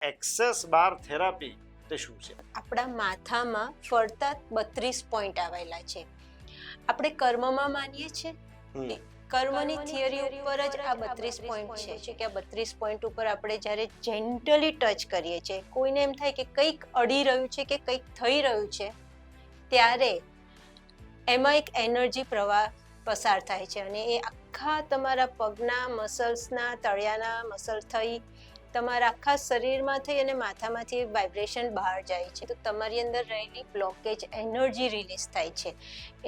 Access બાર therapy તે શું છે? આપણા માથામાં ફરતા 32 પોઈન્ટ આવેલા છે. આપણે કર્મમાં માનીએ છીએ, કર્મની થિયરી ઉપર જ આ 32 પોઈન્ટ છે કે આ 32 પોઈન્ટ ઉપર આપણે જ્યારે જેન્ટલી ટચ કરીએ છીએ, કોઈને એમ થાય કે કંઈક અડી રહ્યું છે કે કંઈક થઈ રહ્યું છે, ત્યારે એમાં એક એનર્જી પ્રવાહ પસાર થાય છે અને એ આખા તમારા પગના મસલ્સના તળિયાના મસલ થઈ તમારા આખા શરીરમાં થઈ અને માથામાંથી વાઇબ્રેશન બહાર જાય છે. તો તમારી અંદર રહેલી બ્લોકેજ એનર્જી રિલીઝ થાય છે,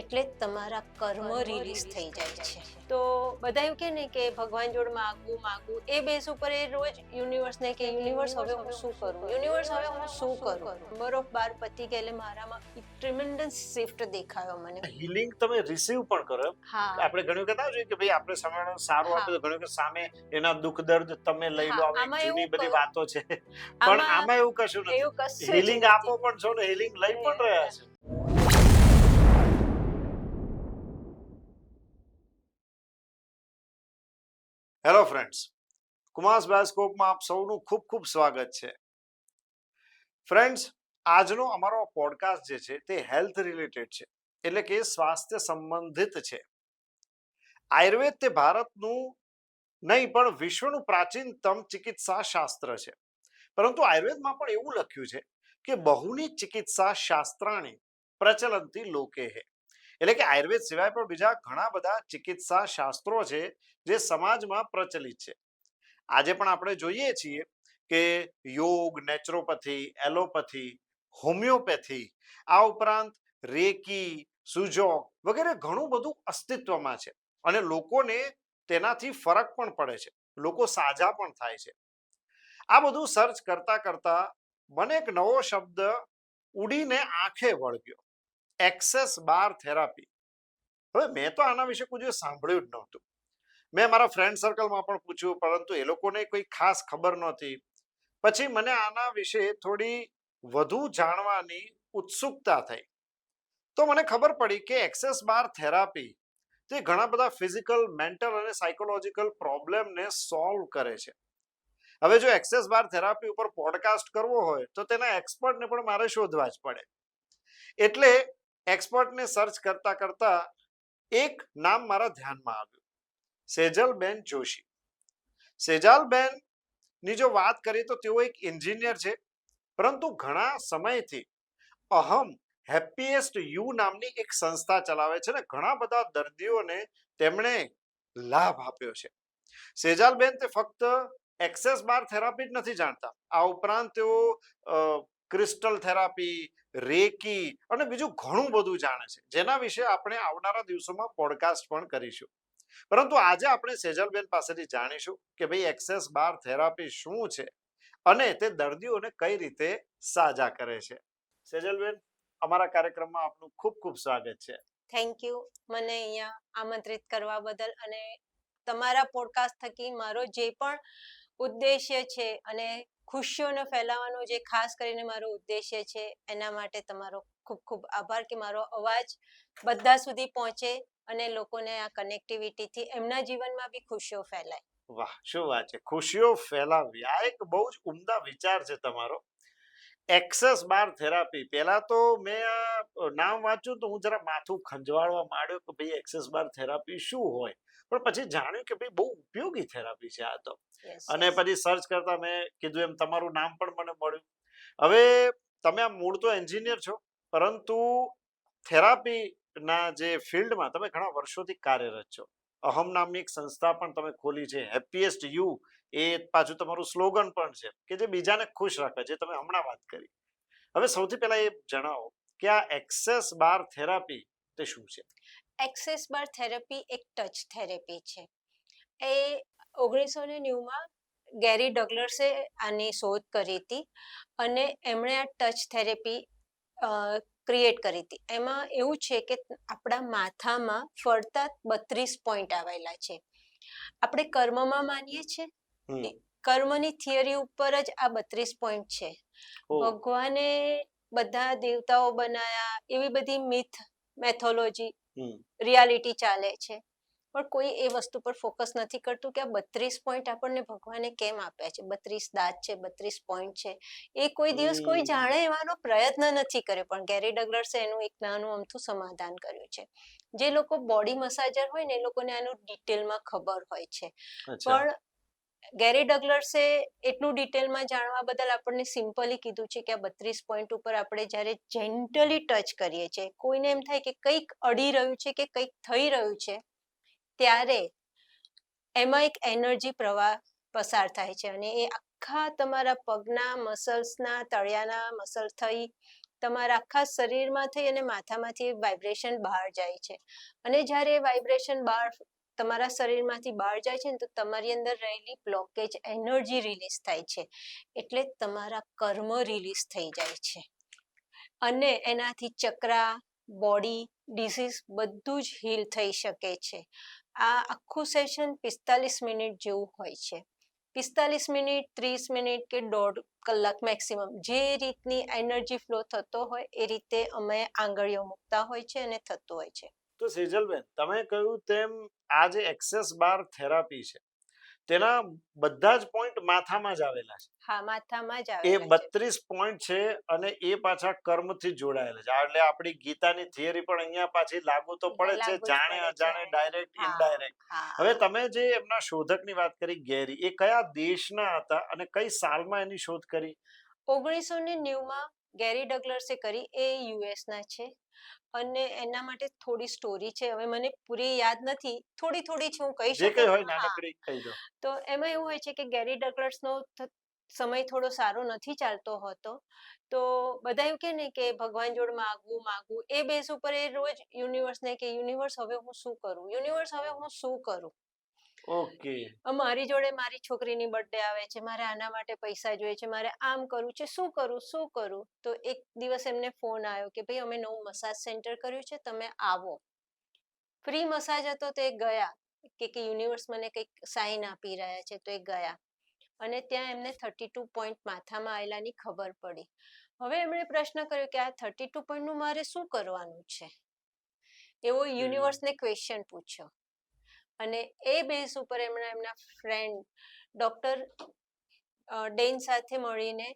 એટલે તમારા કર્મ રિલીઝ થઈ જાય છે. તો બધા એવું કહે ને કે ભગવાન જોડે માગવું, એ બેઝ ઉપર એ રોજ યુનિવર્સને કે યુનિવર્સ હવે હું શું કરું, યુનિવર્સ હવે હું શું કરું. બરોબર 12 પતી ગયા એટલે મારામાં એક ટ્રીમેન્ડસ શિફ્ટ દેખાયો મને. હિલિંગ તમે રિસીવ પણ કરો? હા, આપણે ઘણી વખત આવે છે કે ભાઈ આપણે સામે સારું આપે તો ઘણી વખત સામે એના દુઃખ દર્દ તમે લઈ લો, આવી જૂની બધી વાતો છે, પણ આમાં એવું કશું નથી. હિલિંગ આપો પણ છો ને હિલિંગ લઈ પણ રહ્યા છે. હેલો ફ્રેન્ડ્સ, કુમાસ બાયોસ્કોપમાં આપ સૌનું ખૂબ ખૂબ સ્વાગત છે. ફ્રેન્ડ્સ, આજનો અમારો પોડકાસ્ટ જે છે તે હેલ્થ રિલેટેડ છે, એટલે કે સ્વાસ્થ્ય સંબંધિત છે. આયુર્વેદ તે ભારતનું નહીં પણ વિશ્વનું પ્રાચીનતમ ચિકિત્સા શાસ્ત્ર છે. પરંતુ આયુર્વેદમાં પણ એવું લખ્યું છે કે બહુની ચિકિત્સા શાસ્ત્રાણી પ્રચલંતી લોકે હે, એટલે કે આયુર્વેદ સિવાય પણ બીજા ઘણા બધા ચિકિત્સા શાસ્ત્રો છે જે સમાજમાં પ્રચલિત છે. આજે પણ આપણે જોઈએ છીએ કે યોગ, નેચરોપેથી, એલોપેથી, હોમિયોપેથી, આ ઉપરાંત રેકી, સુજોગ વગેરે ઘણું બધું અસ્તિત્વમાં છે અને લોકોને તેનાથી ફરક પણ પડે છે, લોકો સાજા પણ થાય છે. આ બધું સર્ચ કરતા કરતા મને એક નવો શબ્દ ઉડીને આંખે વળગ્યો, એક્સેસ બાર થેરાપી. હવે મેં તો આના વિશે કોઈ સાંભળ્યું જ નહોતું. મેં મારા ફ્રેન્ડ સર્કલમાં પણ પૂછ્યું, પરંતુ એ લોકોને કોઈ ખાસ ખબર નહોતી. પછી મને આના વિશે થોડી વધુ જાણવાની ઉત્સુકતા થઈ, તો મને ખબર પડી કે એક્સેસ બાર થેરાપી તે ઘણા બધા ફિઝિકલ, મેન્ટલ અને સાયકોલોજીકલ પ્રોબ્લેમને સોલ્વ કરે છે. હવે જો એક્સેસ બાર થેરાપી ઉપર પોડકાસ્ટ કરવો હોય તો તેના એક્સપર્ટને પણ મારે શોધવા જ પડે. એટલે એક્સપર્ટને સર્ચ કરતા કરતા એક નામ મારા ધ્યાનમાં આવ્યું, સેજલબેન જોશી. સેજલબેન ની જો વાત કરીએ તો તેઓ એક એન્જિનિયર છે, પરંતુ ઘણા સમયથી અહમ હેપીએસ્ટ યુ નામની એક સંસ્થા ચલાવે છે ને ઘણા બધા દર્દીઓને તેમણે લાભ આપ્યો છે. સેજલબેન તે ફક્ત એક્સેસ બાર થેરાપી જ નથી જાણતા, આ ઉપરાંત તેઓ ક્રિસ્ટલ થેરાપી, રેકી અને બીજું ઘણું બધું જાણે છે, જેના વિશે આપણે આવનારા દિવસોમાં પોડકાસ્ટ પણ કરીશું. પરંતુ આજે આપણે સેજલબેન પાસેથી જાણીશું કે ભાઈ એક્સેસ બાર થેરાપી શું છે અને તે દર્દીઓને કઈ રીતે સાજા કરે છે. સેજલબેન, અમારા કાર્યક્રમમાં આપનું ખૂબ ખૂબ સ્વાગત છે. થેન્ક યુ મને અહીંયા આમંત્રિત કરવા બદલ, અને તમારા પોડકાસ્ટ થકી મારો જે પણ ઉદ્દેશ્ય છે અને ખુશીઓને ફેલાવવાનો જે ખાસ કરીને મારો ઉદ્દેશ્ય છે, એના માટે તમારો ખૂબ ખૂબ આભાર કે મારો અવાજ બધા સુધી પહોંચે અને લોકોને આ કનેક્ટિવિટીથી એમના જીવનમાં બી ખુશીઓ ફેલાય. વાહ, શું વાત છે, ખુશીઓ ફેલાવવી, આ એક બહુ જ ઉમદા વિચાર છે તમારો. એક્સેસ બાર થેરાપી, પહેલા તો મેં આ નામ વાંચ્યું તો હું જરા માથું ખંજવાળવા માંડ્યો કે ભાઈ એક્સેસ બાર થેરાપી શું હોય, પણ પછી જાણ્યું કે ભાઈ બહુ ઉપયોગી થેરાપી છે આ તો. અને પછી સર્ચ કરતા મેં કીધું એમ તમારું નામ પણ મને મળ્યું. હવે તમે આ મૂળ તો એન્જિનિયર છો, પરંતુ થેરાપીના જે ફિલ્ડમાં તમે ઘણા વર્ષોથી કાર્યરત છો. અહમ નામની એક સંસ્થા પણ તમે ખોલી છે, હેપીએસ્ટ યુ એ પાછું તમારું સ્લોગન પણ છે કે જે બીજાને ખુશ રાખે, જે તમે હમણાં વાત કરી. હવે સૌથી પહેલા એ જણાવો કે આ એક્સેસ બાર થેરાપી તે શું છે? એક્સેસ બાર થેરાપી એક ટચ થેરેપી છે. એ 1990માં ગેરી ડગલર્સે આની શોધ કરી હતી અને એમણે આ ટચ થેરેપી ક્રિએટ કરી હતી. એમાં એવું છે કે આપણા માથામાં ફરતા 32 પોઈન્ટ આવેલા છે. આપણે કર્મમાં માનીએ છીએ, કર્મની થિયરી ઉપર જ આ 32 પોઈન્ટ છે. ભગવાને બધા દેવતાઓ બનાયા, એવી બધી મિથ, મેથોલોજી, રિયાલિટી ચાલે છે. પણ કોઈ એ વસ્તુ પર ફોકસ નથી કરતું કે આ 32 પોઈન્ટ આપણને ભગવાને કેમ આપ્યા છે, 32 દાંત છે, 32 પોઈન્ટ છે, એ કોઈ દિવસ કોઈ જાણે એવાનો પ્રયત્ન નથી કર્યો. પણ ગેરી ડગલર્સે એનું એક નાનું અમથું સમાધાન કર્યું છે. જે લોકો બોડી મસાજર હોય ને એ લોકોને આનું ડિટેલમાં ખબર હોય છે. પણ ગેરી ડગલર્સે એટલું ડિટેલમાં જાણવા બદલ આપણને સિમ્પલી કીધું છે કે આ 32 પોઈન્ટ ઉપર આપણે જ્યારે જેન્ટલી ટચ કરીએ છીએ, કોઈને એમ થાય કે કંઈક અડી રહ્યું છે કે કંઈક થઈ રહ્યું છે, ત્યારે એમાં એક એનર્જી પ્રવાહ પસાર થાય છે અને એ આખા તમારા પગના મસલ્સના તળિયાના મસલ થઈ તમારા આખા શરીરમાં થઈ અને માથામાંથી વાઇબ્રેશન બહાર જાય છે. અને જ્યારે વાઇબ્રેશન બહાર તમારા શરીરમાંથી બહાર જાય છે ને તો તમારી અંદર રહેલી બ્લોકેજ એનર્જી રિલીઝ થાય છે, એટલે તમારા કર્મ રિલીઝ થઈ જાય છે અને એનાથી ચક્રા, બોડી ડિસીઝ બધું જ હીલ થઈ શકે છે. આ આખું સેશન 45 મિનિટ જેવું હોય છે. 45 મિનિટ, 30 મિનિટ કે 1.5 કલાક મેક્સિમમ, જે રીતની એનર્જી ફ્લો થતો હોય એ રીતે અમે આંગળીઓ મૂકતા હોય છે અને થતું હોય છે. તો સેજલબેન, તમે કહ્યું તેમ આ જે એક્સેસ બાર થેરાપી છે તેના બધા જ પોઈન્ટ માથામાં જ આવેલા છે. હા, માથામાં જ એ આવેલા છે. 32 પોઈન્ટ છે અને એ પાછા કર્મથી જોડાયેલા છે. એટલે આપણી ગીતાની થિયરી પણ અહીંયા પાછી લાગુ તો પડે છે, લાગુ જ જાણે પડે છે. અજાણે, ડાયરેક્ટ, હા, ઇનડાયરેક્ટ. હા. હવે તમે જે એમના શોધકની વાત કરી ગેરી, એ કયા દેશના હતા અને કઈ સાલમાં એની શોધ કરી? 1990માં ગેરી ડગલર્સે કરી. એ યુએસના છે અને એના માટે થોડી સ્ટોરી છે. હવે મને પૂરી યાદ નથી, થોડી થોડી છે, હું કહી જે કઈ હોય શકું. હા, નાનકડી કહી દો. તો એમાં એવું હોય છે કે ગેરી ડગલર્સનો સમય થોડો સારો નથી ચાલતો હોતો, તો બધા એવું કે ને કે ભગવાન જોડે માગવું માગવું, એ બેઝ ઉપર એ રોજ યુનિવર્સને કે યુનિવર્સ હવે હું શું કરું, યુનિવર્સ હવે હું શું કરું. ઓકે. મારી જોડે મારી છોકરીની બર્થડે આવે છે, મારે આના માટે પૈસા જોઈએ છે, મારે આમ કરવું છે, શું કરું શું કરું. તો એક દિવસ એમને ફોન આવ્યો કે ભાઈ અમે નવું મસાજ સેન્ટર કર્યું છે, તમે આવો. ફ્રી મસાજ હતો તો એ ગયા કે યુનિવર્સ મને કંઈક સાઇન આપી રહ્યા છે, તો એ ગયા અને ત્યાં એમને 32 પોઈન્ટ માથામાં આવેલાની ખબર પડી. હવે એમણે પ્રશ્ન કર્યો કે આ 32 પોઈન્ટનું મારે શું કરવાનું છે, એવો યુનિવર્સને ક્વેશ્ચન પૂછ્યો. અને એ બેઝ ઉપર એમણે એમના ફ્રેન્ડ ડોક્ટર ડેન સાથે મળીને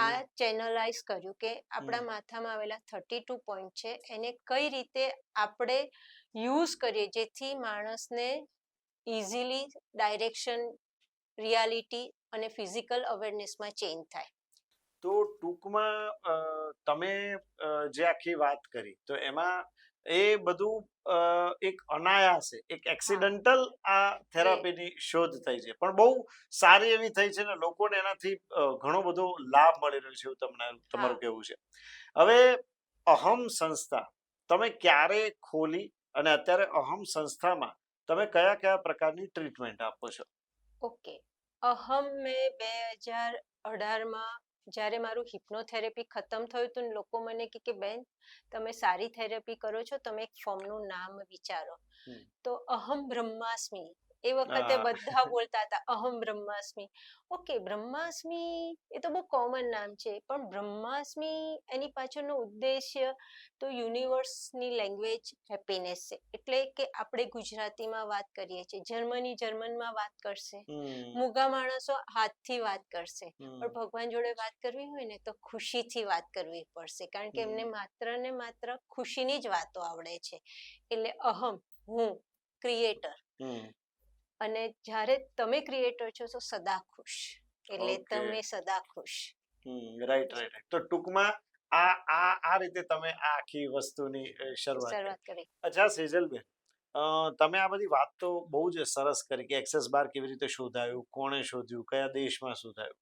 આ ચેનલાઇઝ કર્યું કે આપણા માથામાં આવેલા 32 પોઈન્ટ છે એને કઈ રીતે આપણે યુઝ કરીએ જેથી માણસને ઇઝીલી ડાયરેક્શન, રિયાલિટી અને ફિઝિકલ અવેરનેસમાં ચેન્જ થાય. તો ટૂંકમાં તમે જે આખી વાત કરી તો એમાં એ બધું એક અનાયાસે, એક એક્સિડન્ટલ આ થેરાપીની શોધ થઈ છે, પણ બહુ સારી એવી થઈ છે ને લોકોને એનાથી ઘણો બધો લાભ મળી રહ્યો છે એવું તમારું કહેવું છે. હવે અહમ સંસ્થા તમે ક્યારે ખોલી અને અત્યારે અહમ સંસ્થામાં તમે કયા કયા પ્રકારની ટ્રીટમેન્ટ આપો છો? ઓકે, અહમ મેં 2018માં જ્યારે મારું હિપ્નોથેરાપી ખતમ થયું હતું ને લોકો મને કે બેન તમે સારી થેરાપી કરો છો, તમે એક ફોર્મનું નામ વિચારો. તો અહમ બ્રહ્માસ્મિ, એ વખતે બધા બોલતા હતા અહમ બ્રહ્માસ્મિ. ઓકે, બ્રહ્માસ્મિ એ તો બહુ કોમન નામ છે, પણ બ્રહ્માસ્મિ એની પાછળનો ઉદ્દેશ્ય તો યુનિવર્સની લેંગ્વેજ હેપીનેસ છે. એટલે કે આપણે ગુજરાતીમાં વાત કરીએ છીએ, જર્મની જર્મનમાં વાત કરશે, મૂગા માણસો હાથથી વાત કરશે, પણ ભગવાન જોડે વાત કરવી હોય ને તો ખુશીથી વાત કરવી પડશે, કારણ કે એમને માત્ર ને માત્ર ખુશીની જ વાતો આવડે છે. એટલે અહમ, હું ક્રિએટર, અને જ્યારે તમે ક્રિએટર છો તો સદા ખુશ, એટલે તમે સદા ખુશ. Right right. તો ટૂંકમાં આ રીતે તમે આ આખી વસ્તુની શરૂઆત કરી. અચ્છા સેજલબેન, તમે આ બધી વાત તો બહુ જ સરસ કરી કે એક્સેસ બાર કેવી રીતે શોધાયું, કોણે શોધ્યું, કયા દેશમાં શોધાયું,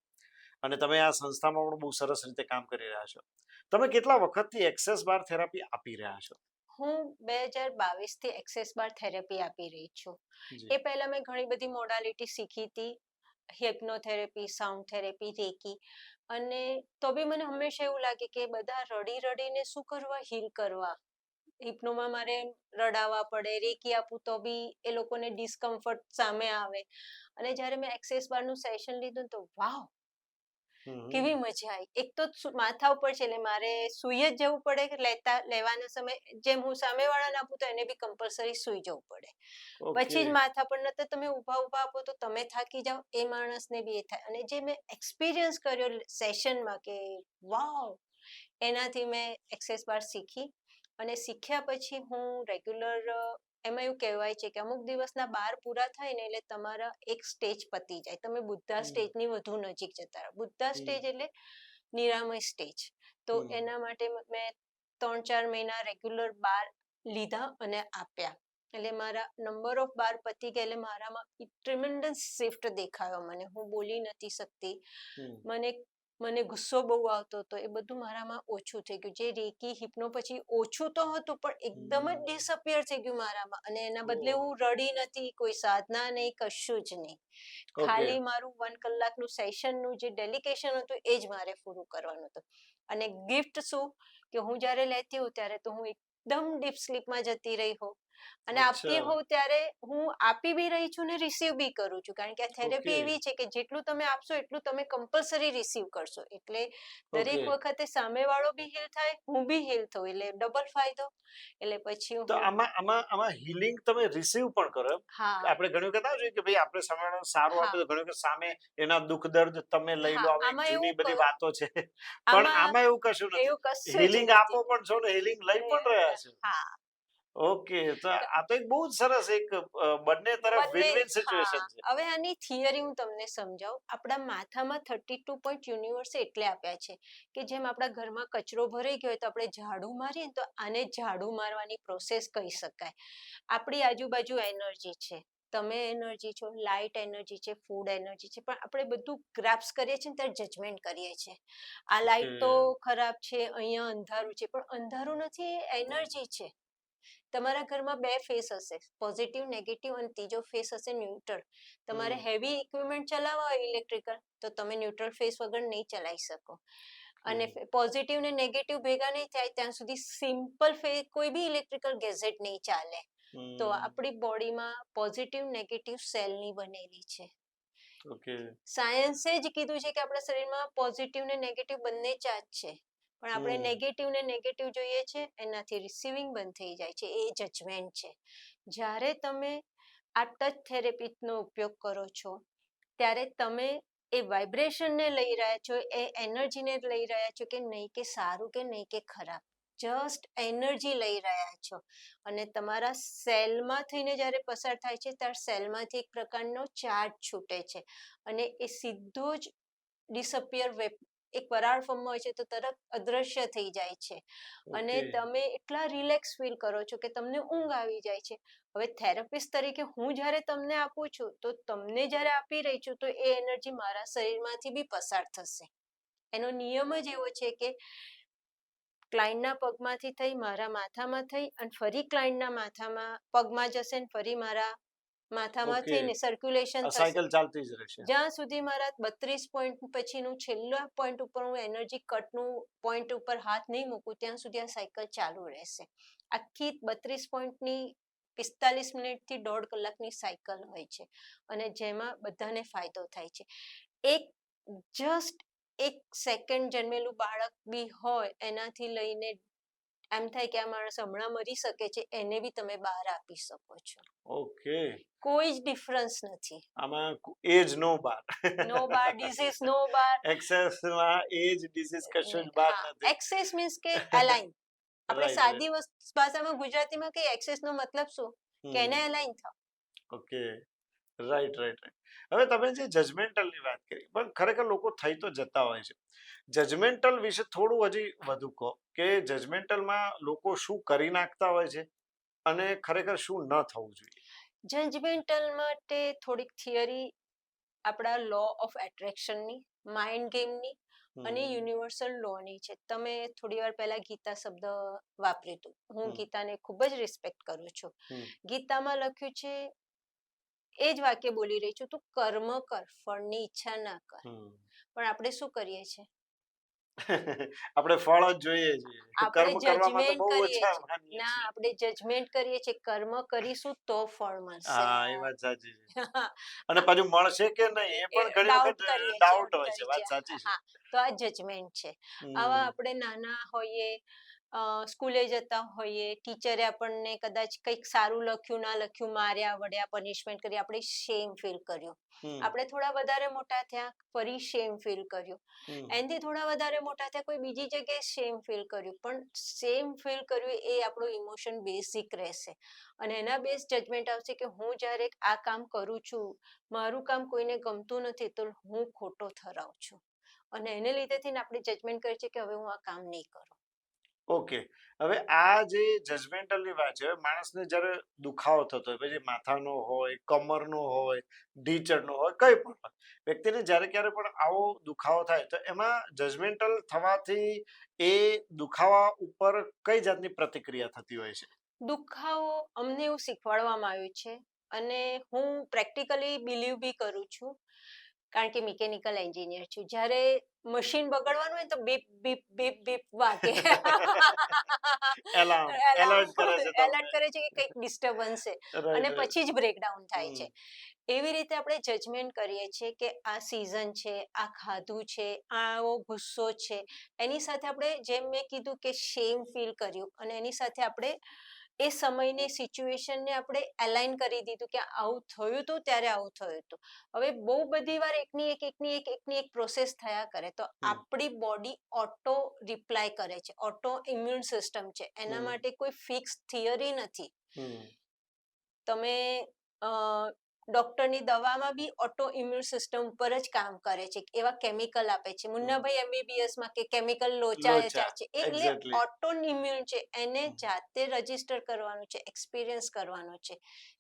અને તમે આ સંસ્થામાં પણ બહુ સરસ રીતે કામ કરી રહ્યા છો. તમે કેટલા વખતથી એક્સેસ બાર થેરાપી આપી રહ્યા છો? હું 2022થી એક્સેસ બાર થેરાપી આપી રહી છું. એ પહેલા મેં ઘણી બધી મોડાલિટી શીખી હતી, હિપ્નોથેરાપી, સાઉન્ડ થેરાપી, રેકી, અને તો બી મને હંમેશા એવું લાગે કે બધા રડી રડીને શું કરવા હીલ કરવા. હિપ્નોમાં મારે રડાવવા પડે, રેકી આપું તો બી એ લોકોને ડિસ્કમ્ફર્ટ સામે આવે. અને જ્યારે મેં એક્સેસ બારનું સેશન લીધું તો વાવ, કેવી મજા આવી. એક તો માથા ઉપર છે એટલે મારે સુઈ જ જવું પડે, લેવાના સમય જેમ હું સામેવાળાને આપું તો એને બી કમ્પલસરી સુઈ જવું પડે. પછી જ માથા પર, નતર તમે ઊભા ઊભા આપો તો તમે થાકી જાઓ, એ માણસને બી એ થાય. અને જે મેં એક્સપિરિયન્સ કર્યો સેશનમાં કે વાવ, એનાથી મેં એક્સેસ બાર શીખી. અને શીખ્યા પછી હું રેગ્યુલર, એમાં એવું કહેવાય છે કે અમુક દિવસના 12 પૂરા થાય ને એટલે તમારા એક સ્ટેજ પતી જાય, તમે બુદ્ધા સ્ટેજની વધુ નજીક જતા રહો. બુદ્ધા સ્ટેજ એટલે નિરામય સ્ટેજ. તો એના માટે મેં 3-4 મહિના રેગ્યુલર 12 લીધા અને આપ્યા. એટલે મારા નંબર ઓફ 12 પતી ગયા એટલે મારામાં ટ્રીમેન્ડસ શિફ્ટ દેખાયો મને. હું બોલી નથી શકતી, મને ગુસ્સો બહુ આવતો હતો, એ બધું મારામાં ઓછું થઈ ગયું. જે રેકી હિપ્નો પછી ઓછું તો હતું પણ એકદમ જ ડિસઅપિયર થઈ ગયું મારામાં. અને એના બદલે હું રડી નથી, કોઈ સાધના નહીં, કશું જ નહીં. ખાલી મારું 1 કલાકનું સેશનનું જે ડેલિકેશન હતું એ જ મારે પૂરું કરવાનું હતું. અને ગિફ્ટ શું કે હું જ્યારે લેતી હોઉં ત્યારે તો હું એકદમ ડીપ સ્લીપમાં જતી રહી હોઉં, અને આપતી હોઉં ત્યારે હું આપી બી રહી છું ને રિસીવ બી કરું છું. કારણ કે આ થેરેપી એવી છે કે જેટલું તમે આપશો એટલું તમે કમ્પલસરી રિસીવ કરશો. એટલે દરેક વખતે સામેવાળો બી હીલ થાય, હું બી હીલ થઉં, એટલે ડબલ ફાયદો. એટલે પછી તો આમાં હીલિંગ તમે રિસીવ પણ કરો એમ? આપણે ઘણી વખત આવે છે કે ભાઈ આપણે સામેવાળાને સારું આપે તો ઘણી વખત સામે એના દુઃખ દર્દ તમે લઈ લો, આવી જૂની બધી વાતો છે. પણ આમાં એવું કશું નથી, હીલિંગ આપો પણ છો ને હીલિંગ લઈ પણ રહ્યા છો. ઓકે, તો આ તો એક બહુ જ સરસ એક બંને તરફ વિન વિન સિચ્યુએશન છે. હવે આની થિયરી હું તમને સમજાવું. આપણા માથામાં 32 પોઈન્ટ યુનિવર્સ એટલે આપ્યા છે કે જેમ આપણા ઘરમાં કચરો ભરાઈ ગયો હોય તો આપણે ઝાડુ મારીએ ને તો આને ઝાડુ મારવાની પ્રોસેસ કહી શકાય. આપણી આજુબાજુ એનર્જી છે, તમે એનર્જી છો, લાઇટ એનર્જી છે, ફૂડ એનર્જી છે, પણ આપણે બધું ગ્રાપ્સ કરીએ છીએ ત્યારે જજમેન્ટ કરીએ છીએ. આ લાઇટ તો ખરાબ છે, અહીંયા અંધારું છે, પણ અંધારું નથી, એ એનર્જી છે. તમારા ઘરમાં 2 ફેસ હશે, પોઝિટિવ નેગેટિવ, અને ત્રીજો ફેસ હશે ન્યુટ્રલ. તમારે હેવી ઇક્વિપમેન્ટ ચલાવવા હોય ઇલેક્ટ્રિકલ તો તમે ન્યુટ્રલ ફેસ વગર નહીં ચલાવી શકો. અને પોઝિટિવ ને નેગેટિવ ભેગા નહીં થાય ત્યાં સુધી સિમ્પલ ફેસ કોઈ બી ઇલેક્ટ્રિકલ ગેજેટ નહીં ચાલે. તો આપણી બોડીમાં પોઝિટિવ નેગેટિવ સેલની બનેલી છે. સાયન્સે જ કીધું છે કે આપણા શરીરમાં પોઝિટિવ ને નેગેટિવ બંને ચાર્જ છે, પણ આપણે નેગેટિવ ને નેગેટિવ જોઈએ છે, એનાથી રિસીવિંગ બંધ થઈ જાય છે. એ જજમેન્ટ છે. જ્યારે તમે આ ટચ થેરેપીનો ઉપયોગ કરો છો ત્યારે તમે એ વાઇબ્રેશનને લઈ રહ્યા છો, એ એનર્જીને લઈ રહ્યા છો કે નહીં કે સારું કે નહીં કે ખરાબ, જસ્ટ એનર્જી લઈ રહ્યા છો. અને તમારા સેલમાં થઈને જ્યારે પસાર થાય છે ત્યારે સેલમાંથી એક પ્રકારનો ચાર્જ છૂટે છે અને એ સીધો જ ડિસઅપિયર એક વરાળ ફોર્મમાં હોય છે તો તરત અદ્રશ્ય થઈ જાય છે. અને તમે એટલા રિલેક્સ ફીલ કરો છો કે તમને ઊંઘ આવી જાય છે. હવે થેરાપિસ્ટ તરીકે હું જ્યારે તમને આપું છું તો તમને જ્યારે આપી રહી છું તો એ એનર્જી મારા શરીરમાંથી બી પસાર થશે. એનો નિયમ જ એવો છે કે ક્લાયન્ટના પગમાંથી થઈ મારા માથામાં થઈ અને ફરી ક્લાયન્ટના માથામાં પગમાં જશે અને ફરી મારા માથામાં થઈને સર્ક્યુલેશન થશે. સાયકલ ચાલતી જ રહેશે. જ્યાં સુધી મારા 32 પોઈન્ટ પછીનું છેલ્લા પોઈન્ટ ઉપર હું એનર્જી કટનું પોઈન્ટ ઉપર હાથ નહીં મૂકું ત્યાં સુધી આ સાયકલ ચાલુ રહેશે. આખી 32 પોઈન્ટની 45 મિનિટથી 1.5 કલાકની સાયકલ હોય છે અને જેમાં બધાને ફાયદો થાય છે. જસ્ટ 1 સેકન્ડ જન્મેલું બાળક બી હોય એનાથી લઈને એમ થાય કે આ માણસ હમણાં મરી શકે છે એને બી તમે બહાર આપી શકો છો. ઓકે, કોઈ જ ડિફરન્સ નથી આમાં એજ નો બાર. નો બાર, ડિઝીઝ નો બાર. એક્સેસમાં એજ ડિઝીઝ કશું જ બાર નથી. એક્સેસ મીન્સ કે અલાઇન. આપણે સાદી ભાષામાં ગુજરાતીમાં કે એક્સેસ નો મતલબ શું કે એને અલાઇન થાવ. Okay, right. હવે તમે જે જજમેન્ટલ ની વાત કરી, પણ ખરેખર લોકો થઈ તો જતા હોય છે. જજમેન્ટલ વિશે થોડું હજી વધુ કહો કે જજમેન્ટલમાં લોકો શું કરી નાખતા હોય છે અને ખરેખર શું ન થવું જોઈએ. જજમેન્ટલ માટે થોડીક થિયરી આપણા લો ઓફ એટ્રેક્શનની, માઇન્ડ ગેમની અને યુનિવર્સલ લોની છે. તમે થોડી વાર પહેલા ગીતા શબ્દ વાપર્યું હતું. હું ગીતાને ખૂબ જ રિસ્પેક્ટ કરું છું. ગીતામાં લખ્યું છે, એ જ વાક્ય બોલી રહી છું, તું કર્મ કર, ફળની ઈચ્છા ના કર. પણ આપણે શું કરીએ છીએ? આપણે ફળ જ જોઈએ છીએ. આપણે કર્મ કરવામાં તો જજમેન્ટ બહુ કરીએ ઓછા છીએ. માનીએ ના, છીએ. આપણે જજમેન્ટ કરીએ છીએ કર્મ કરીશું તો ફળ મળશે. હા, એ વાત સાચી છે. અને પાછું મળશે કે નહીં એ એ પણ ઘણી ડાઉટ વખત કરીએ છીએ, ડાઉટ હોય છે. કરી છે. વાત સાચી છે. હા, તો આ જજમેન્ટ છે. આવા હમ. આપણે નાના હોઈએ, સ્કૂલે જતા હોઈએ, ટીચરે આપણને કદાચ કંઈક સારું લખ્યું, ના લખ્યું, માર્યા, વળ્યા, પનિશમેન્ટ કરી, આપણે શેમ ફીલ કર્યું. હમ. આપણે થોડા વધારે મોટા થયા, ફરી શેમ ફીલ કર્યું. હમ. એનાથી થોડા વધારે મોટા થયા, કોઈ બીજી જગ્યાએ શેમ ફીલ કર્યું. પણ શેમ ફીલ કર્યું એ આપણું ઇમોશન બેઝિક રહેશે. અને એના બેઝ જજમેન્ટ આવશે કે હું જ્યારે આ કામ કરું છું, મારું કામ કોઈને ગમતું નથી, તો હું ખોટો ઠરાવ છું. અને એને લીધેથી આપણે જજમેન્ટ કરીએ છીએ કે હવે હું આ કામ નહીં કરું. ઓકે. હવે આ જે જજમેન્ટલની વાત છે, હવે માણસને જ્યારે દુખાવો થતો હોય, પછી માથાનો હોય, કમરનો હોય, ઢીંચણનો હોય, કંઈ પણ હોય. વ્યક્તિને જ્યારે ક્યારે પણ આવો દુખાવો થાય તો એમાં જજમેન્ટલ થવાથી એ દુખાવા ઉપર કઈ જાતની પ્રતિક્રિયા થતી હોય છે? દુખાવો અમને એવું શીખવાડવામાં આવ્યું છે અને હું પ્રેક્ટિકલી બિલીવ બી કરું છું, કારણ કે મિકેનિકલ એન્જિનિયર છું. જ્યારે મશીન બગડવાનું હોય તો બીપ બીપ બીપ બીપ વાગે. એલાર્મ એલર્ટ કરે છે એલર્ટ તમને. કરે છે કે કંઈક ડિસ્ટર્બન્સ છે રાઈટ, અને રાઈટ. પછી જ બ્રેકડાઉન થાય હમ. છે. એવી રીતે આપણે જજમેન્ટ કરીએ છીએ કે આ સિઝન છે, આ ખાધું છે, આવો ગુસ્સો છે, એની સાથે આપણે જેમ મેં કીધું કે શેમ ફીલ કર્યું અને એની સાથે આપણે એ સમયની સિચ્યુએશનને આપણે એલાઇન કરી દીધું કે આવું થયું હતું ત્યારે આવું થયું હતું. હવે બહુ બધી વાર એકની એક પ્રોસેસ થયા કરે તો આપણી બોડી ઓટો રિપ્લાય કરે છે. ઓટો ઇમ્યુન સિસ્ટમ છે. એના માટે કોઈ ફિક્સ થિયરી નથી. તમે ડોક્ટરની દવામાં બી ઓટો ઇમ્યુન સિસ્ટમ ઉપર જ કામ કરે છે. એવા કેમિકલ આપે છે. મુન્નાભાઈ MBBS માં કે કેમિકલ લોચા છે એટલે એક્ઝેક્ટલી. ઓટો ઇમ્યુન છે. એને જાતે રજીસ્ટર કરવાનું છે, એક્સપિરિયન્સ કરવાનો છે.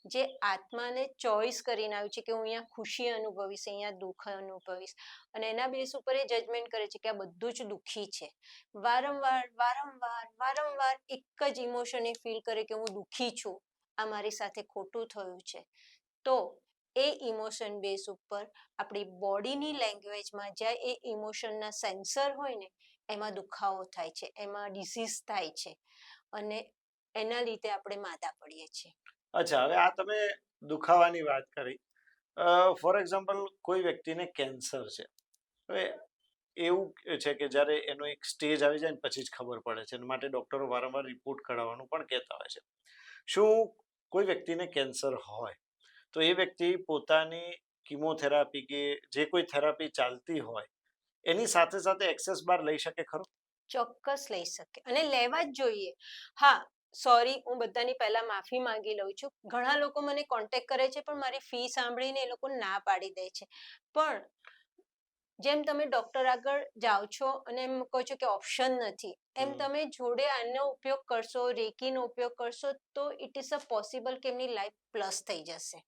જે આત્માને ચોઈસ કરીને આવ્યું છે કે હું અહીંયા ખુશી અનુભવીશ, અહીંયા દુઃખ અનુભવીશ. અને એના બેસ ઉપર એ જજમેન્ટ કરે છે કે આ બધું જ દુઃખી છે. વારંવાર એક જ ઇમોશન એ ફીલ કરે કે હું દુઃખી છું, આ મારી સાથે ખોટું થયું છે. તો એ ઇમોશન બેઝ ઉપર આપણી બોડીની લેંગ્વેજમાં જ્યાં એ ઇમોશનના સેન્સર હોય ને એમાં દુખાવો થાય છે, એમાં ડિસીઝ થાય છે અને એના લીધે આપણે માદા પડીએ છીએ. અચ્છા, હવે આ તમે દુખાવાની વાત કરી. ફોર એક્ઝામ્પલ કોઈ વ્યક્તિને કેન્સર છે. હવે એવું છે કે જ્યારે એનો એક સ્ટેજ આવી જાય ને પછી જ ખબર પડે છે. એના માટે ડૉક્ટરો વારંવાર રિપોર્ટ કઢાવવાનું પણ કહેતા હોય છે. શું કોઈ વ્યક્તિને કેન્સર હોય તો એ વ્યક્તિ પોતાની કિમોથેરાપી કે જે કોઈ થેરાપી ચાલતી હોય એની સાથે સાથે એક્સેસ બાર લઈ શકે ખરો? ચોક્કસ લઈ શકે અને લેવા જ જોઈએ. હા, સોરી, હું બધાની પહેલા માફી માંગી લઉં છું. ઘણા લોકો મને કોન્ટેક્ટ કરે છે પણ મારી ફી સાંભળીને એ લોકો ના પાડી દે છે. પણ જેમ તમે ડોક્ટર આગળ જાઓ છો અને એમ કહો છો કે ઓપ્શન નથી, એમ તમે જોડે આનો ઉપયોગ કરશો, રેકીનો ઉપયોગ કરશો તો ઇટ ઇઝ અ પોસિબલ કે એમની લાઈફ પ્લસ થઈ જશે.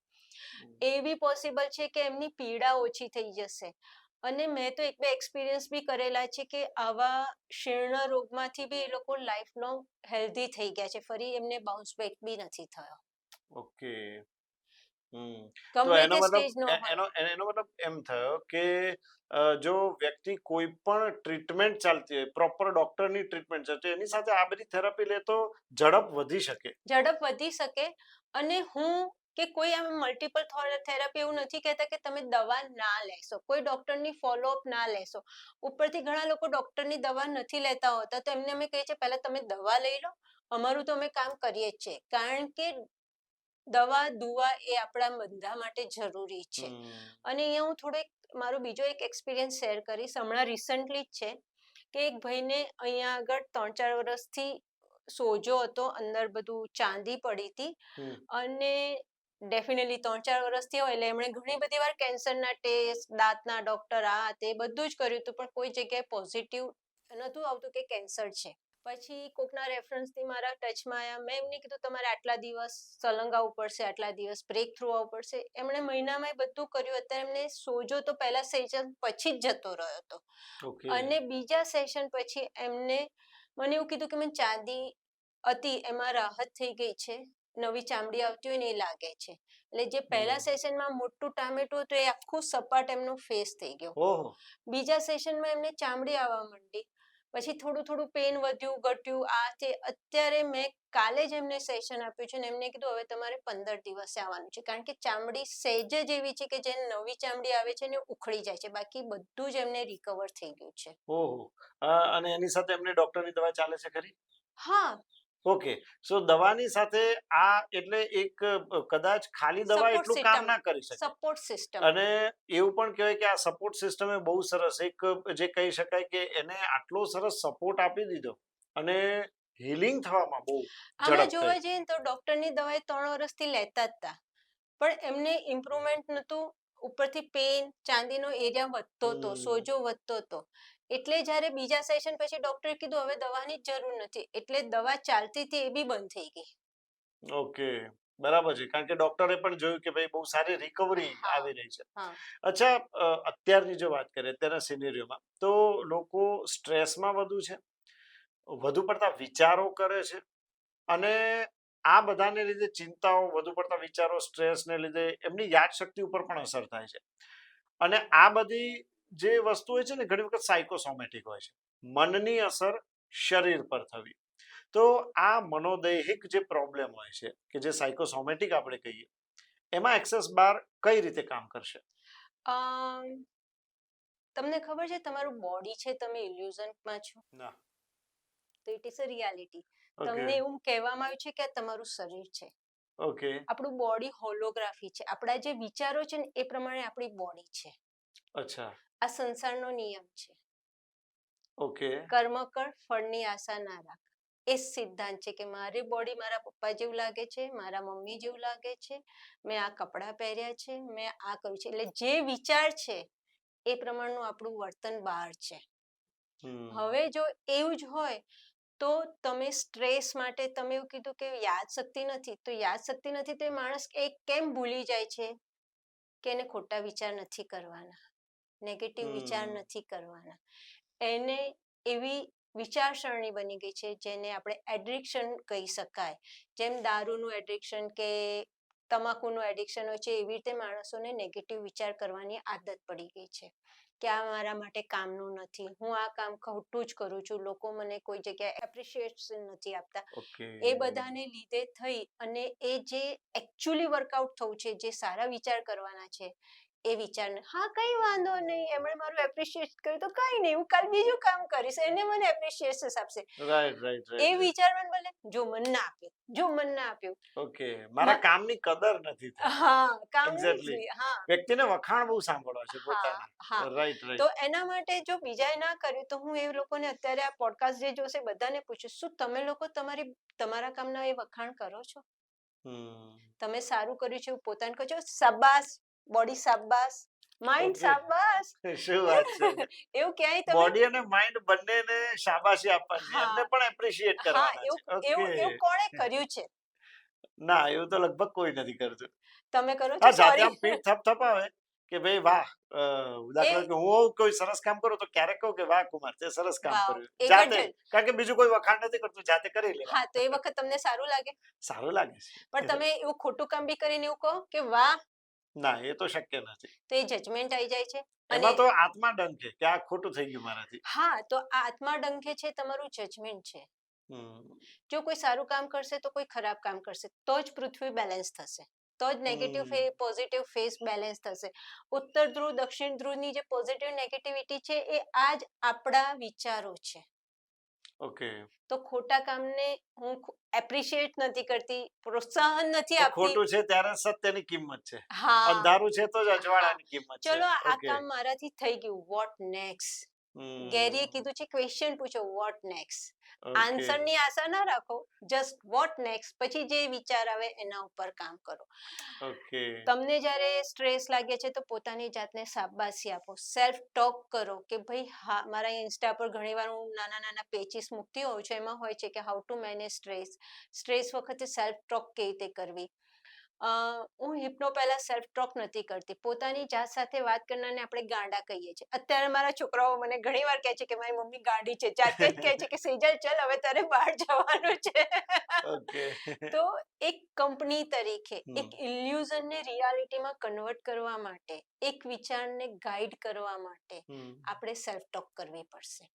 એ બી પોસિબલ છે કે એમની પીડા ઓછી થઈ જશે. અને મેં તો એક બે એક્સપિરિયન્સ બી કરેલા છે કે આવા શીર્ણ રોગમાંથી બી એ લોકો લાઈફ લોંગ હેલ્ધી થઈ ગયા છે. ફરી એમને બાઉન્સ બેક બી નથી થયો. ઓકે. તો ગમે એનો તે મતલબ સ્ટેજનો હોય. એનો મતલબ એમ થયો કે જો વ્યક્તિ કોઈ પણ ટ્રીટમેન્ટ ચાલતી હોય, પ્રોપર ડોક્ટરની ટ્રીટમેન્ટ છે, તો એની સાથે આ બધી થેરાપી લે તો ઝડપ વધી શકે. ઝડપ વધી શકે. અને હું કે કોઈ આમ મલ્ટિપલ થેરાપી એવું નથી કહેતા કે તમે દવા ના લેશો, કોઈ ડોક્ટરની ફોલોઅપ ના લેશો. ઉપરથી ઘણા લોકો ડોક્ટરની દવા નથી લેતા હોતા તો એમને અમે કહીએ છીએ પહેલા તમે દવા લઈ લો, અમારું તો અમે કામ કરીએ જ છીએ. કારણ કે દવા દુવા એ આપણા બધા માટે જરૂરી છે. અને અહીંયા હું થોડો મારો બીજો એક એક્સપિરિયન્સ શેર કરીશ. હમણાં રિસન્ટલી જ છે કે એક ભાઈને અહીંયા આગળ 3-4 વર્ષથી સોજો હતો, અંદર બધું ચાંદી પડી હતી અને ડેફિનેટલી 3-4 વર્ષથી હોય એટલે એમણે ઘણી બધી વાર કેન્સરના ટેસ્ટ, દાંતના ડોક્ટર, આ તે બધું જ કર્યું હતું પણ કોઈ જગ્યાએ પોઝિટિવ નહોતું આવતું કે કેન્સર છે. પછી કોકના રેફરન્સથી મારા ટચમાં આવ્યા. મેં એમને કીધું તમારે આટલા દિવસ સલંગ આવવું પડશે, આટલા દિવસ બ્રેક થ્રુ આવવું પડશે. એમણે મહિનામાં બધું કર્યું. અત્યારે એમને સોજો તો પહેલા સેશન પછી જ જતો રહ્યો હતો અને બીજા સેશન પછી એમને મને એવું કીધું કે મને ચાંદી હતી એમાં રાહત થઈ ગઈ છે, નવી ચામડી આવતી હોય ને એ લાગે છે. એટલે જે પહેલા હમ. સેશનમાં મોટું ટામેટું હતું એ આખું સપાટ એમનો ફેસ થઈ ગયો. ઓહો. બીજા સેશનમાં એમને ચામડી આવવા માંડી, પછી થોડું થોડું પેન વધ્યું ઘટ્યું આ તે. અત્યારે મેં કાલે જ એમને સેશન આપ્યું છે ને એમને કીધું હવે તમારે 15 દિવસે આવવાનું છે, કારણ કે ચામડી સહેજ જ એવી છે કે જે નવી ચામડી આવે છે ને ઉખડી જાય છે, બાકી બધું જ એમને રિકવર થઈ ગયું છે. ઓહો. અને એની સાથે એમને ડોક્ટરની દવા ચાલે છે ખરી? હા, ઓકે. સો દવાની સાથે આ એટલે એક કદાચ ખાલી દવા સપોર્ટ એટલું કામ સિસ્ટમ, ના કરી શકે. Support system. અને એવું પણ કહેવાય કે આ સપોર્ટ સિસ્ટમ એ બહુ સરસ એક જે કહી શકાય કે એને આટલો સરસ સપોર્ટ આપી દીધો અને હીલિંગ થવામાં બહુ આમાં ઝડપ જોવા થઈ. જઈએ ને તો ડોક્ટરની દવા એ 3 વર્ષથી લેતા જ હતા, પણ એમને ઇમ્પ્રુવમેન્ટ નતું. ઉપરથી પેન, ચાંદીનો એરિયા વધતો હતો, સોજો વધતો હતો. એટલે જ્યારે બીજા સેશન પછી ડોક્ટરે કીધું હવે દવાની જ જરૂર નથી, એટલે દવા ચાલતી હતી એ બી બંધ થઈ ગઈ. ઓકે, બરાબર છે, કારણ કે ડોક્ટરે પણ જોયું કે ભાઈ બહુ સારી રિકવરી હા આવી રહી છે. હા. અચ્છા, અત્યારની જો વાત કરીએ અત્યારના સિનેરિયોમાં તો લોકો સ્ટ્રેસમાં વધુ છે, વધુ પડતા વિચારો કરે છે, અને આ બધાને લીધે ચિંતાઓ, વધુ પડતા વિચારો, સ્ટ્રેસને લીધે એમની યાદશક્તિ ઉપર પણ અસર થાય છે. અને આ બધી જે વસ્તુ હોય છે ને ઘણી વખત સાયકોસોમેટિક હોય છે, મનની અસર શરીર પર થવી. તો આ મનોદૈહિક જે પ્રોબ્લેમ હોય છે કે જે સાયકોસોમેટિક આપણે કહીએ, એમાં એક્સેસ બાર કઈ રીતે કામ કરશે? અમ, તમને ખબર છે તમારું બોડી છે, તમે ઇલ્યુઝનમાં છો, ના. તો it is a reality. Okay. તમને એવું કહેવામાં આવ્યું છે કે આ તમારું શરીર છે. ઓકે. આપણું બોડી હોલોગ્રાફી છે, આપણા જે વિચારો છે ને એ પ્રમાણે આપણી બોડી છે. અચ્છા. આ સંસારનો નિયમ છે. ઓકે. કર્મ કર, ફળની આશા ના રાખ. એ જ સિદ્ધાંત છે કે મારી બોડી મારા પપ્પા જેવું લાગે છે, મારા મમ્મી જેવું લાગે છે, મેં આ કપડાં પહેર્યા છે, મેં આ કર્યું છે, એટલે જે વિચાર છે એ પ્રમાણનું આપણું વર્તન બહાર છે. હવે જો એવું જ હોય તો તમે સ્ટ્રેસ માટે તમે એવું કીધું કે યાદશક્તિ નથી, તો યાદશક્તિ નથી તો એ માણસ એ કેમ ભૂલી જાય છે કે એને ખોટા વિચાર નથી કરવાના, નેગેટિવ વિચાર નથી કરવાના. એને એવી વિચારસરણી બની ગઈ છે જેને આપણે એડિક્શન કહી શકાય. જેમ દારૂનું એડિક્શન કે તમાકુનું એડિક્શન હોય છે, એવી રીતે માણસોને નેગેટિવ વિચાર કરવાની આદત પડી ગઈ છે કે આ મારા માટે કામનું નથી, હું આ કામ ખોટું જ કરું છું, લોકો મને કોઈ જગ્યાએ એપ્રિશિએશન નથી આપતા. ઓકે. એ બધાને લીધે થઈ અને એ જે એકચ્યુઅલી વર્કઆઉટ થવું છે, જે સારા વિચાર કરવાના છે એ વિચારને હા કઈ વાંધો નહીં, એમણે મારું એપ્રિશિએટ કર્યું તો કઈ નહીં, હું કાલ બીજું કામ કરીશ, એને મને એપ્રિશિએશન આપશે. રાઈટ રાઈટ એ રાઈટ. વિચારવાને બદલે જો મન ના આપ્યું, જો મન ના આપ્યું. ઓકે, મારા કામની કદર નથી થઈ. હા, કામ એક્ઝેક્ટલી. નથી. હા વ્યક્તિને વખાણ બહુ સાંભળવા છે હા પોતાના. હા. રાઈટ તો રાઈટ. એના માટે જો બીજાએ ના કર્યું તો હું એ લોકોને અત્યારે આ પોડકાસ્ટ જે જોશે બધાને પૂછું, શું તમે લોકો તમારા કામના એ વખાણ કરો છો? તમે સારું કર્યું છે એવું પોતાને કહો છો? શાબાશ બોડી, શાબાશ માઇન્ડ, ઓકે. શાબાશ. શું વાત છે. એવું ક્યાંય તમે બોડી અને માઇન્ડ બંનેને શાબાશી આપવાની છે, એમને હા પણ એપ્રિશિએટ હા કરવાના છે. એવું ઓકે. એવું એવું કોણે કર્યું છે? ના, એવું તો લગભગ કોઈ નથી કરતું. તમે કરો છો? હા, જાતે સોરી. આમ પીઠ થપથપાવે કે ભાઈ વાહ. દાખલા કે હું કોઈ સરસ કામ કરું તો ક્યારેક કહું કે વાહ કુમાર, તે સરસ કામ વાવ, કર્યું એ જાતે, ગજલ. કારણ કે બીજું કોઈ વખાણ નથી કરતું, જાતે કરી લેવા. હા, તો એ વખત તમને સારું લાગે, સારું લાગે પણ છે. તમે એવું ખોટું કામ બી કરીને એવું કહો કે વાહ, ના, એ તો શક્ય નથી. તો એ જજમેન્ટ આવી જાય છે. અને એમાં તો આત્મા ડંકે કે આ ખોટું થઈ ગયું મારાથી. હા, તો આ આત્મા ડંખે છે તમારું જજમેન્ટ છે. જો કોઈ સારું કામ કરશે તો કોઈ ખરાબ કામ કરશે, તો જ પૃથ્વી બેલેન્સ થશે, તો જ નેગેટિવ પોઝિટિવ ફેસ બેલેન્સ થશે. ઉત્તર ધ્રુવ દક્ષિણ ધ્રુવની જે પોઝિટિવ નેગેટિવિટી છે એ આ જ આપણા વિચારો છે. ઓકે. તો ખોટા કામને હું એપ્રિશિએટ નથી કરતી, પ્રોત્સાહન નથી તો આપતી. ખોટું છે ત્યારે સત્યની કિંમત છે, હા અંધારું છે તો જ હા, અજવાળાની કિંમત છે. ચલો આ ઓકે. કામ મારાથી થઈ ગયું, વોટ નેક્સ્ટ? ગેરીએ કીધું છે ક્વેશ્ચન પૂછો, વોટ નેક્સ્ટ? ઓકે. આન્સરની આશા ના રાખો, જસ્ટ વોટ નેક્સ્ટ, પછી જે વિચાર આવે એના ઉપર કામ કરો. ઓકે. તમને જ્યારે સ્ટ્રેસ લાગે છે તો પોતાની જાતને શાબાશી આપો, સેલ્ફ ટોક કરો કે ભાઈ હા, મારા ઇન્સ્ટા પર ઘણીવાર હું નાના નાના પેચીસ મૂકતી હોઉં છું, એમાં હોય છે કે how to manage stress, stress વખતે સેલ્ફ ટોક કેવી રીતે કરવી. હું હિપ્નો પહેલા સેલ્ફ ટોક નથી કરતી, પોતાની જાત સાથે વાત કરનારને આપણે ગાંડા કહીએ છીએ. અત્યારે મારા છોકરાઓ મને ઘણી વાર કહે છે કે મારી મમ્મી ગાંડી છે, જાતે જ કહે છે કે સેજલ ચલ હવે તારે બહાર જવાનું છે. ઓકે. તો એક કંપની તરીકે એક ઇલ્યુઝનને રિયાલિટીમાં કન્વર્ટ કરવા માટે, એક વિચારને ગાઈડ કરવા માટે આપણે સેલ્ફ ટોક કરવી પડશે.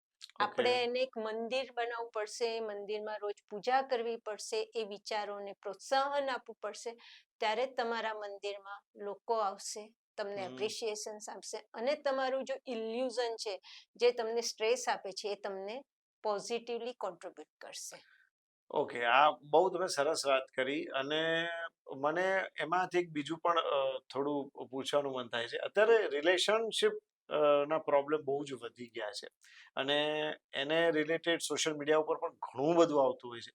આપણે એને એક મંદિર બનાવવું પડશે, મંદિરમાં રોજ પૂજા કરવી પડશે, એ વિચારોને પ્રોત્સાહન આપવું પડશે. ત્યારે તમારા મંદિરમાં લોકો આવશે, તમને એપ્રિશિએશન આપશે, અને તમારું જો ઇલ્યુઝન છે જે તમને સ્ટ્રેસ આપે છે એ તમને પોઝિટિવલી કોન્ટ્રીબ્યુટ કરશે. ઓકે, આ બહુ તમે સરસ વાત કરી. અને મને એમાંથી એક બીજું પણ થોડું પૂછવાનું મન થાય છે. અત્યારે રિલેશનશિપ ના પ્રોબ્લેમ બહુ જ વધી ગયા છે, અને એને રિલેટેડ સોશિયલ મીડિયા ઉપર પણ ઘણું બધું આવતું હોય છે.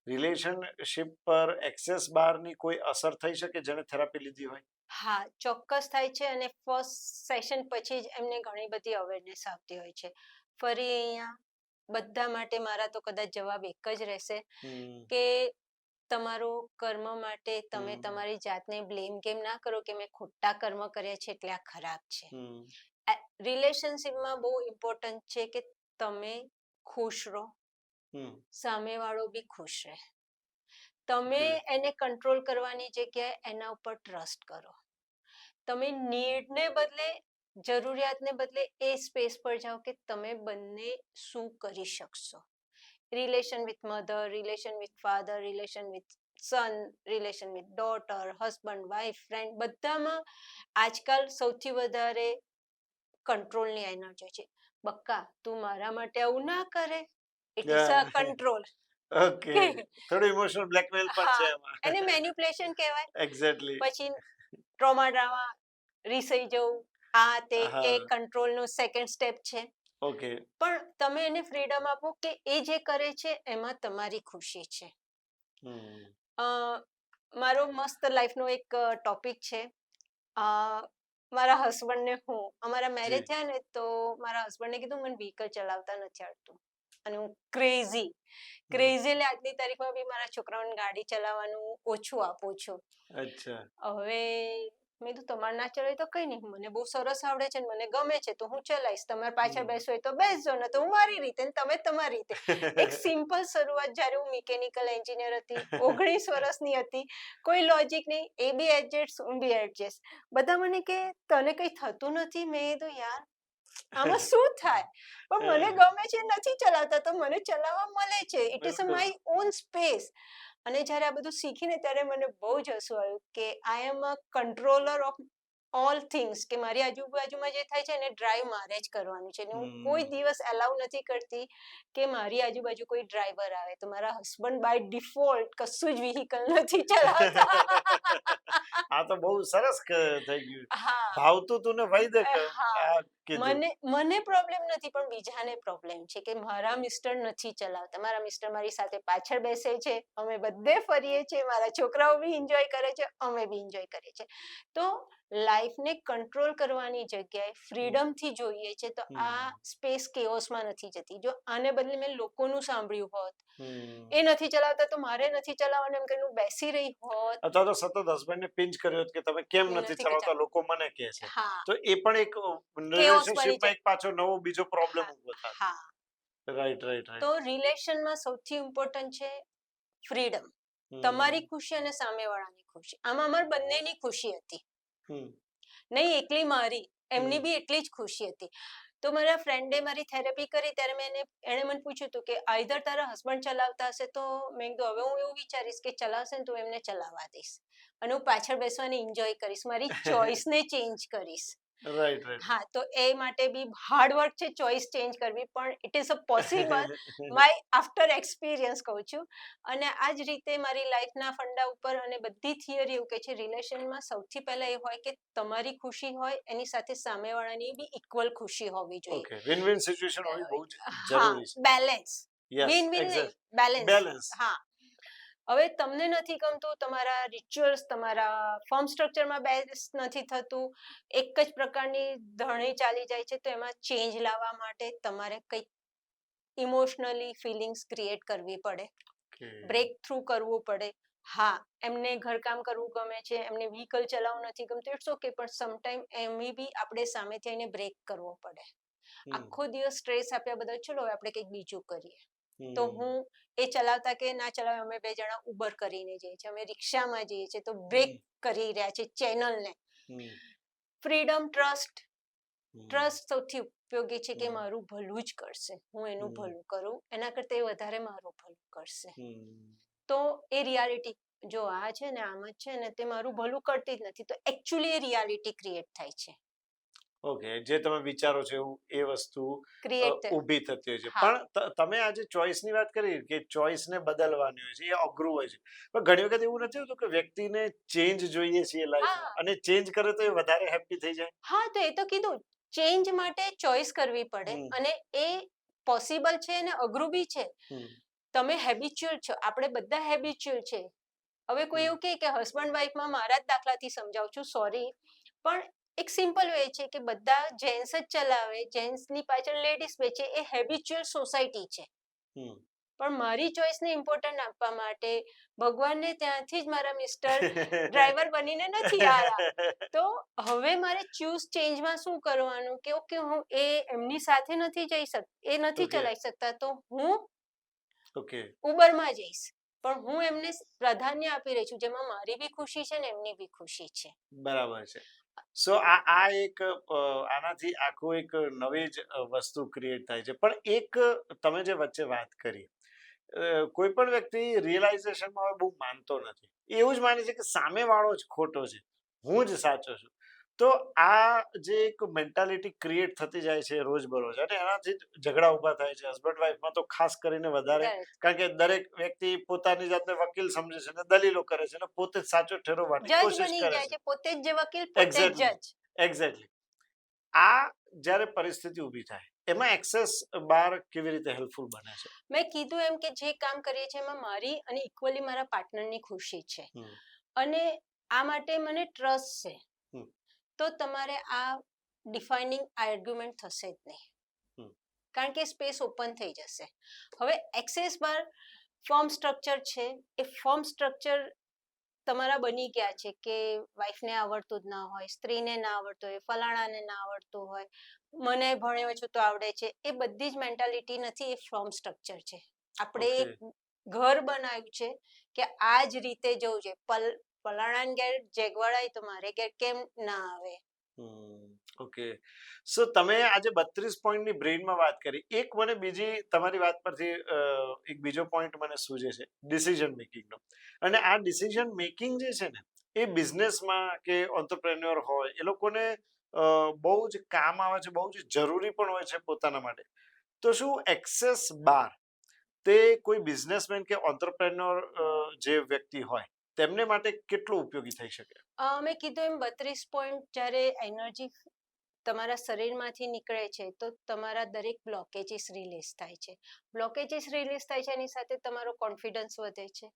રિલેશનશિપ પર એક્સેસ બારની કોઈ અસર થઈ શકે જેને થેરાપી લીધી હોય? હા, ચોક્કસ થાય છે, અને ફર્સ્ટ સેશન પછી જ એમને ઘણી બધી અવેરનેસ આવતી હોય છે. ફરી અહીંયા બધા માટે મારા તો કદાચ જવાબ એક જ રહેશે કે તમારો કર્મ માટે તમે તમારી જાતને બ્લેમ કેમ ના કરો કે મેં ખોટા કર્મ કર્યા છે એટલે આ ખરાબ છે. રિલેશનશિપમાં બહુ ઇમ્પોર્ટન્ટ છે કે તમે ખુશ રહો, સામેવાળો બી ખુશ રહે. તમે એને કંટ્રોલ કરવાની જગ્યાએ એના ઉપર ટ્રસ્ટ કરો. તમે નીડને બદલે, જરૂરિયાતને બદલે એ સ્પેસ પર જાઓ કે તમે બંને શું કરી શકશો. Relation with mother, relation with father, relation with son, relation with daughter, husband, wife, friend, બધામાં આજકાલ સૌથી વધારે કંટ્રોલની એનર્જી છે. બક્કા તું મારા માટે આવું ના કરે, it is a control. Okay, થોડું ઇમોશનલ બ્લેકમેલ પણ છે એમાં. એને મેનિપ્યુલેશન કહેવાય. એક્ઝેક્ટલી. પછી ટ્રોમા ડ્રામા, રીસાઈ જવું, આ તે એ કંટ્રોલનો સેકન્ડ સ્ટેપ છે. ઓકે. પણ તમે એને ફ્રીડમ આપો કે એ જે કરે છે એમાં તમારી ખુશી છે. મારો મસ્ત લાઈફનો એક ટોપિક છે. મારા હસબન્ડને અમારા મેરેજ થયા ને તો મારા હસબન્ડને કીધું મને વ્હીકલ ચલાવતા નથી આવડતું, અને હું ક્રેઝી એટલે આજની તારીખમાં બી મારા છોકરાઓને ગાડી ચલાવવાનું ઓછું આપું છું. અચ્છા. હવે મેં કીધું તમારે ના ચલાવે તો કઈ નહીં, મને બહુ સરસ આવડે છે, મને ગમે છે તો હું ચલાવીશ, તમારે પાછળ બેસવું હોય તો બેસજો, ને તો હું મારી રીતે ને તમે તમારી રીતે. એક સિમ્પલ શરૂઆત. જ્યારે હું મિકેનિકલ એન્જિનિયર હતી, 19 વર્ષની હતી, કોઈ લોજિક નહીં, એ બી એડજસ્ટ, હું બી એડજસ્ટ. બધા મને કે તને કઈ થતું નથી. મેં કીધું યાર આમાં શું થાય, પણ મને ગમે છે, નથી ચલાવતા તો મને ચલાવવા મળે છે. It is my own space. અને જ્યારે આ બધું શીખીને ત્યારે મને બહુ જ હસવું આવ્યું કે આઈ એમ અ કંટ્રોલર ઓફ ઓલ થિંગ્સ, કે મારી આજુબાજુમાં જે થાય છે એને ડ્રાઈવ મારે જ કરવાનું છે. હું કોઈ દિવસ અલાઉ નથી કરતી કે મારી આજુબાજુ કોઈ ડ્રાઈવર આવે. તો મારા હસબન્ડ બાય ડિફોલ્ટ કશું જ વ્હીકલ નથી ચલાવતા. આ તો બહુ સરસ થઈ ગયું. હા, ભાવતું તું ને વૈદ મને પ્રોબ્લેમ નથી, પણ બીજાને પ્રોબ્લેમ છે કે મારા મિસ્ટર નથી ચલાવતા. મારા મિસ્ટર મારી સાથે પાછળ બેસે છે, અમે બધે ફરીએ છીએ, મારા છોકરાઓ બી એન્જોય કરે છે, અમે બી એન્જોય કરીએ છીએ. તો લાઈફને કંટ્રોલ કરવાની જગ્યાએ ફ્રીડમથી જોઈએ છે, તો આ સ્પેસ કેઓસમાં નથી જતી. જો આને બદલે મેં લોકોનું સાંભળ્યું હોત, એ નથી ચલાવતા તો મારે નથી ચલાવવાનું એમ કરીને બેસી રહી હોત, અથવા તો સતત હસબન્ડને પિંચ કર્યો કે તમે કેમ નથી ચલાવતા, લોકો મને કહે છે, તો એ પણ એક રિલેશનશિપમાં એક પાછો નવો બીજો પ્રોબ્લેમ ઉભો થાય. હા, રાઈટ. તો રિલેશનમાં સૌથી ઇમ્પોર્ટન્ટ છે ફ્રીડમ. તમારી ખુશી અને સામેવાળાની ખુશી. આમાં અમાર બંનેની ખુશી હતી, નહીં એકલી મારી, એમની બી એટલી જ ખુશી હતી. તો મારા ફ્રેન્ડે મારી થેરેપી કરી ત્યારે એણે મને પૂછ્યું હતું કે આઈધર તારા હસબન્ડ ચલાવતા હશે, તો મેં કીધું હવે હું એવું વિચારીશ કે ચલાવશે ને તો એમને ચલાવવા દઈશ, અને હું પાછળ બેસવાની એન્જોય કરીશ, મારી ચોઇસને ચેન્જ કરીશ. રાઈટ. હા, તો એ માટે બી હાર્ડ વર્ક છે ચોઇસ ચેન્જ કરવી, પણ it is a possible. My after experience કહું છું. અને આ જ રીતે મારી લાઈફના ફંડા ઉપર અને બધી થિયરી એવું કહે છે રિલેશનમાં સૌથી પહેલા એ હોય કે તમારી ખુશી હોય, એની સાથે સામેવાળાની બી ઇક્વલ ખુશી હોવી જોઈએ. ઓકે, વિન વિન સિચ્યુએશન હોવી બહુ જરૂરી છે. બેલેન્સ, વિન વિન નહીં, બેલેન્સ. હા, હવે તમને નથી ગમતું, તમારા રિચ્યુઅલ્સ, તમારા ફોર્મ સ્ટ્રક્ચરમાં બેલેન્સ નથી થતું, એક જ પ્રકારની ધરણી ચાલી જાય છે, તો એમાં ચેન્જ લાવવા માટે તમારે કંઈક ઇમોશનલી ફિલિંગ્સ ક્રિએટ કરવી પડે, બ્રેક થ્રુ કરવું પડે, હા, એમને ઘરકામ કરવું ગમે છે, એમને વ્હીકલ ચલાવવું નથી ગમતું, ઇટ્સ ઓકે, પણ સમટાઈમ એમની બી આપણે સામેથી આવીને બ્રેક કરવો પડે. આખો દિવસ સ્ટ્રેસ આપ્યા બદલ ચલો હવે આપણે કંઈક બીજું કરીએ. તો હું એ ચલાવતા કે ના ચલાવે, અમે 2 જણા ઉબર કરીને જઈએ છીએ, અમે રિક્ષામાં જઈએ છીએ, તો બ્રેક કરી રહ્યા છે ચેનલને. ફ્રીડમ, ટ્રસ્ટ સૌથી ઉપયોગી છે કે મારું ભલું જ કરશે, હું એનું ભલું કરું, એના કરતા એ વધારે મારું ભલું કરશે. તો એ રિયાલિટી, જો આ છે ને આમ જ છે ને તે મારું ભલું કરતી જ નથી, તો એકચ્યુઅલી એ રિયાલિટી ક્રિએટ થાય છે. ઓકે, જે તમે વિચારો છો એવું એ વસ્તુ ક્રિએટ ઊભી થતી હોય છે. હા. પણ તમે આજે ચોઈસની વાત કરી કે ચોઈસને બદલવાની હોય છે, એ અઘરું હોય છે. પણ ઘણી વખત એવું નથી હોતું કે વ્યક્તિને ચેન્જ જોઈએ છે એ લાઈફમાં, હા. અને ચેન્જ કરે તો એ વધારે હેપી થઈ જાય. હા, તો એ તો કીધું, ચેન્જ માટે ચોઈસ કરવી પડે, અને એ પોસિબલ છે અને અઘરું બી છે. તમે હેબિચ્યુઅલ છો, આપણે બધા હેબિચ્યુઅલ છે. હવે કોઈ એવું કહે કે હસબન્ડ વાઈફમાં, મારા જ દાખલાથી સમજાવું છું, સોરી, પણ એક સિમ્પલ વે છે કે બધા જેન્ટ્સ જ ચલાવે, જેન્ટ્સની પાછળ લેડીઝ બેસે, એ હેબિચ્યુઅલ સોસાયટી છે. પણ મારી ચોઈસને ઇમ્પોર્ટન્ટ આપવા માટે ભગવાનને ત્યાંથી જ મારા મિસ્ટર ડ્રાઈવર બનીને નથી આવ્યા. તો હવે મારે ચૂઝ ચેન્જમાં શું કરવાનું કે ઓકે, હું એમની સાથે નથી જઈ શકતી, એ નથી ચલાવી શકતા, તો હું ઉબરમાં જઈશ, પણ હું એમને પ્રાધાન્ય આપી રહી છું, જેમાં મારી બી ખુશી છે ને એમની બી ખુશી છે. બરાબર છે. સો આ એક આનાથી આખું એક નવી જ વસ્તુ ક્રિએટ થાય છે. પણ એક તમે જે વચ્ચે વાત કરી, કોઈ પણ વ્યક્તિ રિયલાઇઝેશનમાં હવે બહુ માનતો નથી. એવું જ માને છે કે સામેવાળો જ ખોટો છે, હું જ સાચો છું. તો આ જે એક મેન્ટાલિટી ક્રિએટ થતી જાય છે રોજબરોજ, અને એનાથી ઝઘડા ઊભા થાય છે હસબન્ડ વાઈફમાં, તો ખાસ કરીને વધારે, કારણ કે દરેક વ્યક્તિ પોતાની જાતને વકીલ સમજે છે અને દલીલો કરે છે અને પોતે જ સાચો ઠેરવવાની જજ કોશિશ બની કરે જાય છે. છે, પોતે જ વકીલ, પોતે જ જજ. એક્ઝેક્ટલી. આ જ્યારે પરિસ્થિતિ ઊભી થાય, એમાં એક્સેસ બાર કેવી રીતે હેલ્પફુલ બને છે? મેં કીધું એમ કે જે કામ કરીએ છીએ એમાં મારી અને ઇક્વલી મારા પાર્ટનરની ખુશી છે, અને આ માટે મને ટ્રસ્ટ છે, તો તમારે આ ડિફાઇનિંગ આર્ગ્યુમેન્ટ થશે જ નહીં, કારણ કે સ્પેસ ઓપન થઈ જશે. હવે એક્સેસ બાર ફોર્મ સ્ટ્રક્ચર છે, એ ફોર્મ સ્ટ્રક્ચર તમારા બની ગયા છે કે વાઈફને આવડતું જ ના હોય, સ્ત્રીને ના આવડતું હોય, ફલાણાને ના આવડતું હોય, મને ભણ્યો છું તો આવડે છે, એ બધી જ મેન્ટાલિટી નથી, એ ફોર્મ સ્ટ્રક્ચર છે. આપણે એક ઘર બનાવ્યું છે કે આ જ રીતે જવું છે, ફલાણાને ઘેર જેગવાડ આવે તો મારે ઘેર કેમ ના આવે. ઓકે. સો તમે આજે 32 પોઈન્ટની બ્રેઇનમાં વાત કરી. એક મને બીજી તમારી વાત પરથી એક બીજો પોઈન્ટ મને સૂઝે છે, ડિસિઝન મેકિંગનો. અને આ ડિસિઝન મેકિંગ જે છે ને, એ બિઝનેસમાં કે ઓન્ટરપ્રેન્યોર હોય, એ લોકોને બહુ જ કામ આવે છે, બહુ જ જરૂરી પણ હોય છે પોતાના માટે. તો શું એક્સેસ બાર તે કોઈ બિઝનેસમેન કે ઓન્ટરપ્રેન્યોર જે વ્યક્તિ હોય તેમને માટે કેટલું ઉપયોગી થઈ શકે? મેં કીધું એમ 32 પોઈન્ટ જ્યારે એનર્જી તમારા શરીરમાંથી નીકળે છે, તો તમારા દરેક બ્લોકેજીસ રિલીઝ થાય છે. બ્લોકેજીસ રિલીઝ થાય છે, એની સાથે તમારો કોન્ફિડન્સ વધે છે.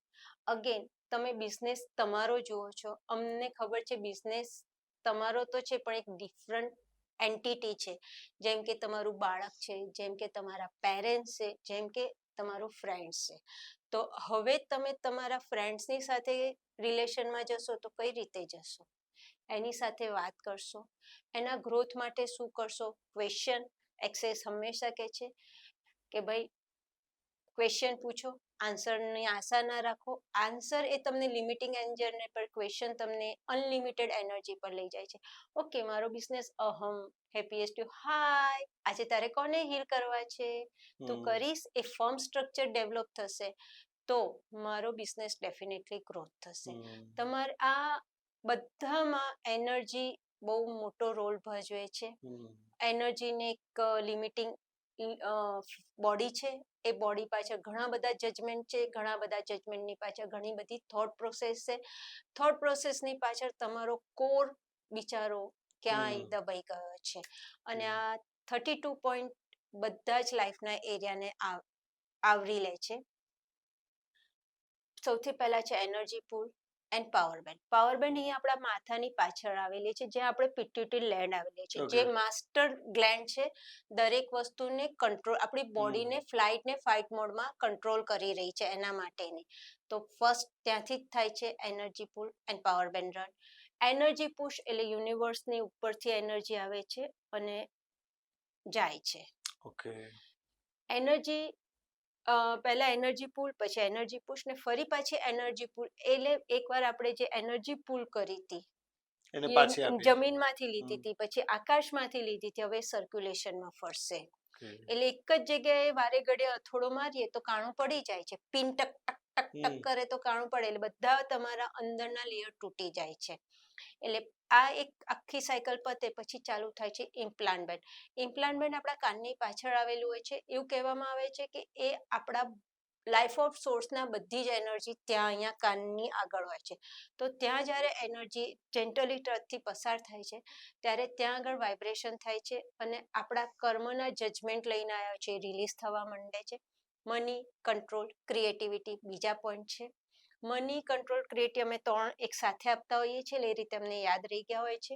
અગેન, તમે બિઝનેસ તમારો જુઓ છો, અમને ખબર છે બિઝનેસ તમારો તો છે, પણ એક ડિફરન્ટ એન્ટિટી છે, જેમ કે તમારું બાળક છે, જેમ કે તમારા પેરેન્ટ્સ છે, જેમ કે તમારું ફ્રેન્ડ્સ છે. તો હવે તમે તમારા ફ્રેન્ડ્સની સાથે રિલેશનમાં જશો તો કઈ રીતે જશો? એની સાથે વાત કરશો, એના ગ્રોથ માટે શું કરશો? ક્વેશ્ચન. એક્સેસ હંમેશા કહે છે કે ભાઈ ક્વેશ્ચન પૂછો, આન્સરની આશા ના રાખો. આન્સર એ તમને લિમિટિંગ એનર્જી પર, ક્વેશ્ચન તમને અનલિમિટેડ એનર્જી પર લઈ જાય છે. ઓકે, મારો બિઝનેસ હેપીએસ્ટ યુ, હાય, આજે તારે કોને હીલ કરવા છે? તું કરીશ, એ ફર્મ સ્ટ્રક્ચર ડેવલપ થશે, તો મારો બિઝનેસ ડેફિનેટલી ગ્રોથ થશે. તમારે આ બધામાં એનર્જી બહુ મોટો રોલ ભજવે છે. એનર્જીને એક લિમિટિંગ બોડી છે, એ બોડી પાછળ ઘણા બધા જજમેન્ટ છે, ઘણા બધા જજમેન્ટની પાછળ ઘણી બધી થોટ પ્રોસેસ છે. થોટ પ્રોસેસની પાછળ તમારો કોર વિચારો ક્યાંય દબાઈ ગયો છે, અને આ 32 પોઈન્ટ બધા જ લાઈફના એરિયાને આવરી લે છે. સૌથી પહેલા છે energy pool, and power band. Power band અહીંયા આપણા માથાની પાછળ આવેલી છે, જ્યાં આપણે પિટ્યુટરી ગ્લેન્ડ આવેલી છે, જે માસ્ટર ગ્લેન્ડ છે, દરેક વસ્તુને કંટ્રોલ, આપણી બોડીને ફ્લાઇટ ને ફાઇટ મોડમાં કંટ્રોલ કરી રહી છે એના માટેની. તો ફર્સ્ટ ત્યાંથી જ થાય છે energy pull and power band run. Energy push એટલે યુનિવર્સની ઉપરથી એનર્જી આવે છે અને જાય છે. ઓકે. એનર્જી પહેલા એનર્જી પુલ, પછી એનર્જી પુશ ને ફરી પાછી એનર્જી પુલ. એટલે એકવાર આપણે જે એનર્જી પુલ કરી હતી એને પાછી આપી, જમીનમાંથી લીધી હતી, પછી આકાશમાંથી લીધી હતી, હવે સર્ક્યુલેશનમાં ફરશે. એટલે એક જ જગ્યાએ વારે ઘડીએ અથોડો મારીએ તો કાણું પડી જાય છે, પિન ટક ટક ટક ટક કરે તો કાણું પડે, એટલે બધા તમારા અંદરના લેયર તૂટી જાય છે. એટલે આ એક આખી સાયકલ પતે પછી ચાલુ થાય છે ઇમ્પ્લાન્ટ બેન્ડ. ઇમ્પ્લાન્ટ બેન્ડ આપણા કાનની પાછળ આવેલું હોય છે. એવું કહેવામાં આવે છે કે એ આપણા લાઈફ ઓફ સોર્સના બધી જ એનર્જી ત્યાં અહીંયા કાનની આગળ હોય છે. તો ત્યાં જ્યારે એનર્જી જેન્ટલી ટચથી પસાર થાય છે ત્યારે ત્યાં આગળ વાઇબ્રેશન થાય છે અને આપણા કર્મના જજમેન્ટ લઈને આવ્યા છે, રિલીઝ થવા માંડે છે. મની, કંટ્રોલ, ક્રિએટિવિટી બીજા પોઈન્ટ છે. મની, કંટ્રોલ, ક્રિએટિવ અમે ત્રણ એક સાથે આપતા હોઈએ છીએ, એટલે એ રીતે અમને યાદ રહી ગયા હોય છે.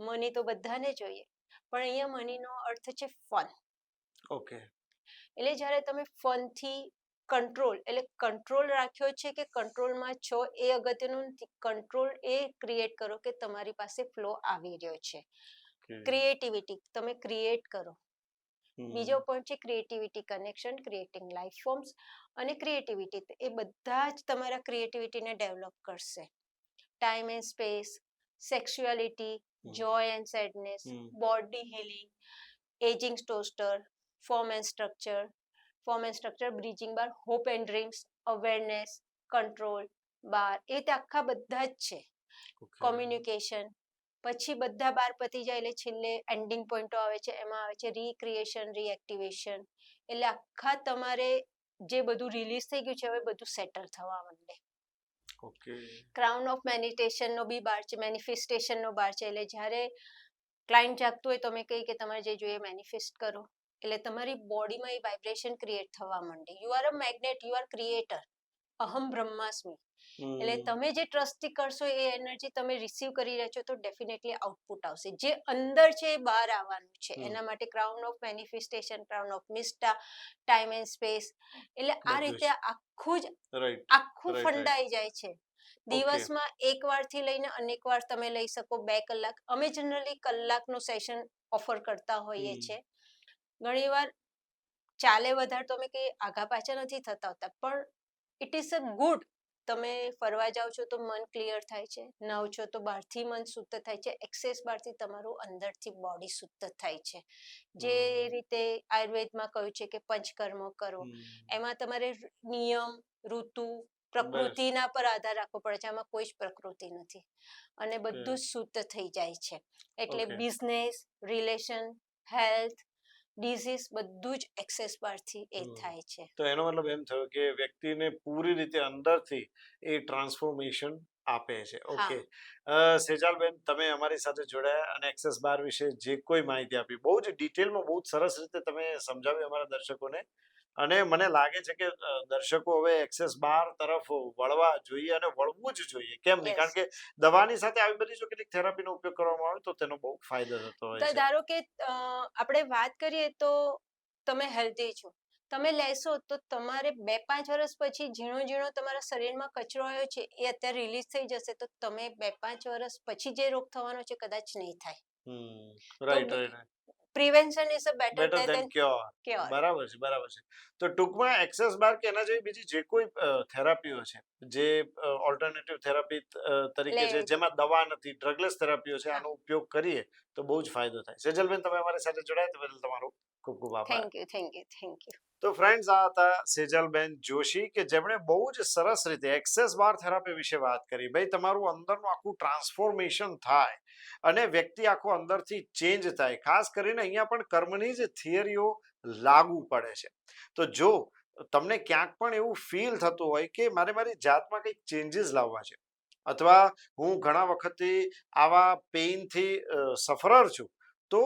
મની તો બધાને જોઈએ, પણ અહીંયા મનીનો અર્થ છે ફન. ઓકે. એટલે જ્યારે તમે ફનથી કંટ્રોલ, એટલે કંટ્રોલ રાખ્યો છે કે કંટ્રોલમાં છો એ અગત્યનું નથી. કંટ્રોલ એ ક્રિએટ કરો કે તમારી પાસે ફ્લો આવી રહ્યો છે. ક્રિએટિવિટી, તમે ક્રિએટ કરો. બીજો પોઈન્ટ છે creativity, connection, creating life forms અને ક્રિએટિવિટી. એ બધા જ તમારા ક્રિએટિવિટીને ડેવલપ કરશે. Time and space, sexuality, joy and sadness, body healing, ageing toaster, form and structure, bridging bar, hope and dreams, awareness, control bar. એ તો આખા બધા જ છે. કોમ્યુનિકેશન, પછી બધા બાર પતી જાય એટલે છેલ્લે એન્ડિંગ પોઈન્ટો આવે છે, એમાં આવે છે રીક્રિએશન, રીએક્ટિવેશન. એટલે આખા તમારે જે બધું રિલીઝ થઈ ગયું છે હવે બધું સેટલ થવા માંડે. ક્રાઉન ઓફ મેડિટેશનનો બી બાર છે, મેનિફેસ્ટેશનનો બાર છે. એટલે જ્યારે ક્લાયન્ટ જાગતું હોય તો અમે કહીએ કે તમારે જે જોઈએ મેનિફેસ્ટ કરો, એટલે તમારી બોડીમાં એ વાઇબ્રેશન ક્રિએટ થવા માંડે. You are a magnet, you are creator, અહમ બ્રહ્માસ્મિ. એટલે તમે જે ટ્રસ્ટથી કરશો એ એનર્જી તમે રિસીવ કરી રહ્યા છો તો ડેફિનેટલી આઉટપુટ આવશે. જે અંદર છે એ બહાર આવવાનું છે. એના માટે crown of manifestation, crown of મિસ્ટા, ટાઈમ એન્ડ સ્પેસ. એટલે આ રીતે આખું ફંડાઈ જાય છે. દિવસમાં એક વારથી લઈને અનેક વાર તમે લઈ શકો. 2 કલાક, અમે જનરલી કલાકનું સેશન ઓફર કરતા હોઈએ છીએ. ઘણી વાર ચાલે વધારે તો અમે કઈ આગા પાછા નથી થતા હોતા, પણ ઇટ ઇઝ અ ગુડ. તમે ફરવા જાઓ છો તો મન ક્લિયર થાય છે, નાવ છો તો બહારથી મન શુદ્ધ થાય છે, એક્સેસ બહારથી તમારું અંદરથી બોડી શુદ્ધ થાય છે. જે રીતે આયુર્વેદમાં કહ્યું છે કે પંચકર્મ કરો, એમાં તમારે નિયમ, ઋતુ, પ્રકૃતિના પર આધાર રાખવો પડે છે. આમાં કોઈ જ પ્રકૃતિ નથી અને બધું જ શુદ્ધ થઈ જાય છે. એટલે બિઝનેસ, રિલેશન, હેલ્થ, ડિઝીઝ બધું જ એક્સેસ બારથી એ થાય છે. તો એનો મતલબ એમ થયો કે વ્યક્તિને પૂરી રીતે અંદરથી એ ટ્રાન્સફોર્મેશન આપે છે. ઓકે. સેજાલબેન, તમે અમારી સાથે જોડાયા અને એક્સેસ બાર વિશે જે કોઈ માહિતી આપી, બહુ જ ડિટેલમાં, બહુ જ સરસ રીતે તમે સમજાવ્યું અમારા દર્શકોને. અને મને લાગે છે કે દર્શકો હવે એક્સેસ બાર તરફ વળવા જોઈએ અને વળવું જ જોઈએ. કેમ નહીં? કારણ કે દવાની સાથે આવી બધી જો કેટલીક થેરાપીનો ઉપયોગ કરવામાં આવે તો તેનો બહુ ફાયદો થતો હોય છે. ધારો કે આપણે વાત કરીએ તો તમે હેલ્ધી છો, તમે લેશો તો તમારે 2-5 વર્ષ પછી ઝીણો તમારા શરીરમાં કચરો આવ્યો છે એ અત્યારે રિલીઝ થઈ જશે તો તમે 2-5 વર્ષ પછી જે રોગ થવાનો છે કદાચ નહીં થાય. Right. Prevention is a better than cure. બરાબર છે. તો ટૂંકમાં એક્સેસ બાર કે એના જેવી બીજી જે કોઈ થેરાપીઓ છે, જે ઓલ્ટરનેટિવ થેરાપી તરીકે છે, જેમાં દવા નથી, ડ્રગલેસ થેરાપીઓ છે, આનો ઉપયોગ કરીએ તો બહુ જ ફાયદો થાય. સેજલબેન, તમે અમારી સાથે જોડાયા તે બદલ તમારો ખૂબ ખૂબ આભાર. Thank you. તો ફ્રેન્ડ્સ, આ હતા સેજલબેન જોશી કે જેમણે બહુ જ સરસ રીતે એક્સેસ બાર થેરાપી વિશે વાત કરી. ભાઈ, તમારું અંદરનું આખું ટ્રાન્સફોર્મેશન થાય અને વ્યક્તિ આખો અંદરથી ચેન્જ થાય. ખાસ કરીને અહીંયા પણ કર્મની જ થિયરીઓ લાગુ પડે છે. તો જો તમને ક્યાંક પણ એવું ફીલ થતું હોય કે મારી જાતમાં કંઈક ચેન્જીસ લાવવા છે, અથવા હું ઘણા વખતથી આવા પેઇનથી સફરર છું, તો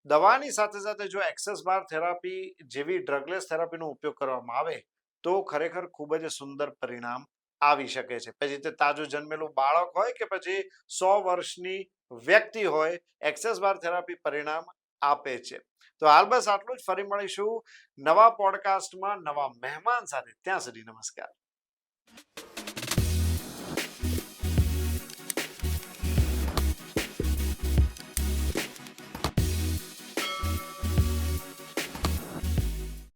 દવાની સાથે જો એક્સેસ બાર થેરાપી જેવી ડ્રગલેસ થેરાપીનો ઉપયોગ કરવામાં આવે તો ખરેખર ખૂબ જ સુંદર પરિણામ આવી શકે છે. પછી તે તાજું જન્મેલું બાળક હોય કે પછી 100 વર્ષની વ્યક્તિ હોય, એક્સેસ બાર થેરાપી પરિણામ આપે છે. તો હાલ બસ આટલું જ. ફરી મળીશું નવા પોડકાસ્ટમાં નવા મહેમાન સાથે. ત્યાં સુધી નમસ્કાર.